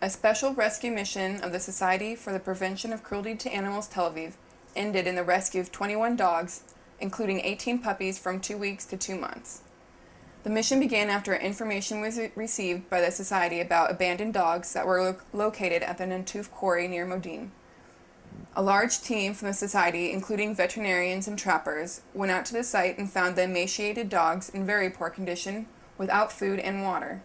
A special rescue mission of the Society for the Prevention of Cruelty to Animals Tel Aviv ended in the rescue of 21 dogs, including 18 puppies from 2 weeks to 2 months. The mission began after information was received by the Society about abandoned dogs that were located at the Natouf Quarry near Modim. A large team from the Society, including veterinarians and trappers, went out to the site and found the emaciated dogs in very poor condition, without food and water.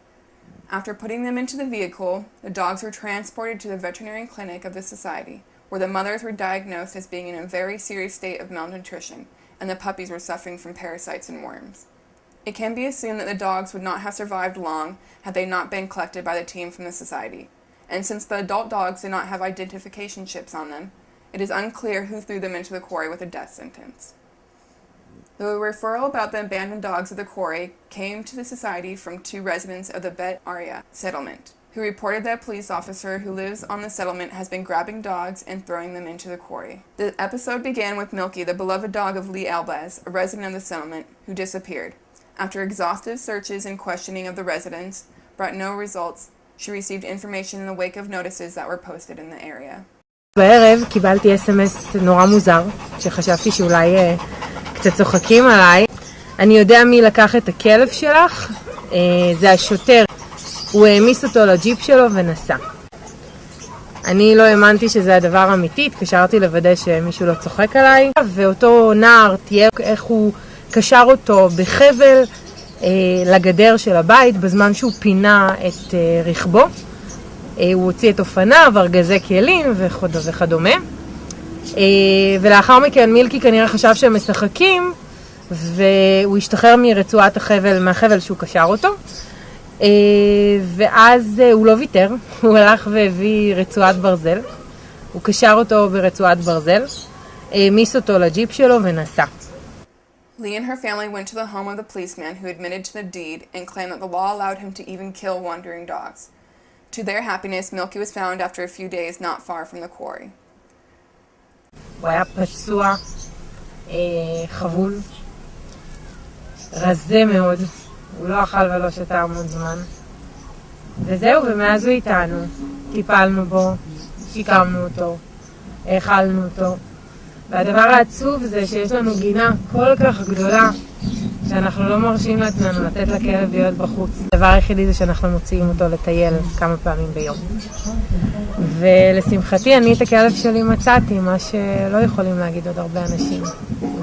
After putting them into the vehicle, the dogs were transported to the veterinary clinic of the Society, where the mothers were diagnosed as being in a very serious state of malnutrition, and the puppies were suffering from parasites and worms. It can be assumed that the dogs would not have survived long had they not been collected by the team from the Society, and since the adult dogs did not have identification chips on them, it is unclear who threw them into the quarry with a death sentence. The referral about the abandoned dogs of the quarry came to the Society from 2 residents of the Beit Aryeh settlement, who reported that a police officer who lives on the settlement has been grabbing dogs and throwing them into the quarry. The episode began with Milky, the beloved dog of Lee Elbaz, a resident of the settlement, who disappeared. After exhaustive searches and questioning of the residents brought no results, she received information in the wake of notices that were posted in the area. בערב קיבלתי SMS נורא מוזר, שחשבתי שאולי קצת צוחקים עליי. אני יודע מי לקח את הכלב שלך, זה השוטר. הוא העמיס אותו לג'יפ שלו ונסע. אני לא האמנתי שזה הדבר אמיתי, התקשרתי לוודא שמישהו לא צוחק עליי, ואותו נער תיאר איך הוא קשר אותו בחבל לגדר של הבית בזמן שהוא פינה את רכבו. הוא הוציא את אופניו, ארגזי כלים וכדומה. ולאחר מכן מילקי כנראה חשב שהם משחקים, והוא השתחרר מרצועת מהחבל שהוא קשר אותו. ואז הוא לא ויתר, הוא הלך והביא רצועת ברזל. הוא קשר אותו ברצועת ברזל, העמיס אותו לג'יפ שלו ונסע. Lee and her family went to the home of the policeman who admitted to the deed and claimed that the law allowed him to even kill wandering dogs. To their happiness, Milky was found after a few days not far from the quarry. הוא היה פצוע, חבול, רזה מאוד, הוא לא אכל ולא שתה המון זמן. וזהו, ומאז הוא איתנו, טיפלנו בו, שיקמנו אותו, האכלנו אותו. והדבר העצוב זה שיש לנו גינה כל כך גדולה, שאנחנו לא מרשים לעצמנו לתת לכלב להיות בחוץ. הדבר היחידי זה שאנחנו מוציאים אותו לטייל כמה פעמים ביום. ולשמחתי אני את הכלב שלי מצאתי, מה שלא יכולים להגיד עוד הרבה אנשים.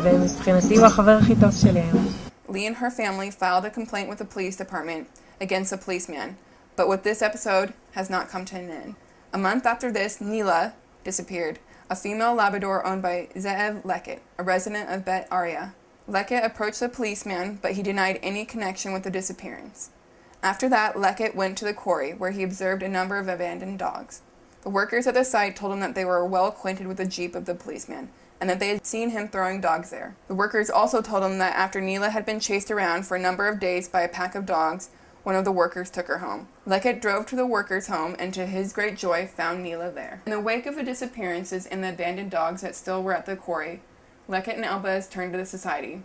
ומבחינתי הוא החבר הכי טוב שלי היום. Lee and her family filed a complaint with the police department against the policeman, but with this episode has not come to an end. A month after this, Nila disappeared, a female Labrador owned by Ze'ev Leket, a resident of Beit Aryeh. Leket approached the policeman, but he denied any connection with the disappearance. After that, Leket went to the quarry, where he observed a number of abandoned dogs. The workers at the site told him that they were well acquainted with the jeep of the policeman, and that they had seen him throwing dogs there. The workers also told him that after Nila had been chased around for a number of days by a pack of dogs, one of the workers took her home. Leket drove to the workers' home and to his great joy found Nila there. In the wake of the disappearances and the abandoned dogs that still were at the quarry, Leket and Elbaz turned to the Society.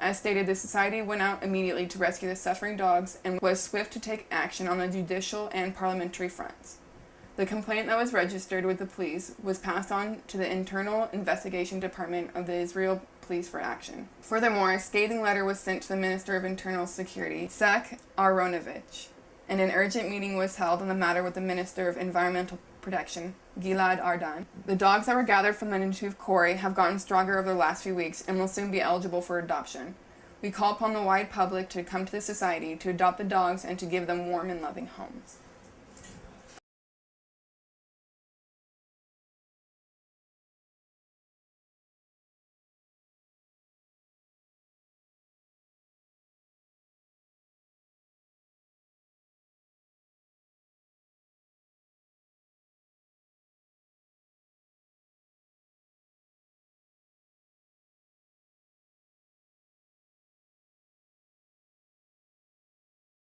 As stated, the Society went out immediately to rescue the suffering dogs and was swift to take action on the judicial and parliamentary fronts. The complaint that was registered with the police was passed on to the Internal Investigation Department of the Israel Police for action. Furthermore, a scathing letter was sent to the Minister of Internal Security, Sak Aronovich, and an urgent meeting was held on the matter with the Minister of Environmental Protection, Gilad Ardan. The dogs that were gathered from the Natouf Quarry have gotten stronger over the last few weeks and will soon be eligible for adoption. We call upon the wide public to come to the Society to adopt the dogs and to give them warm and loving homes.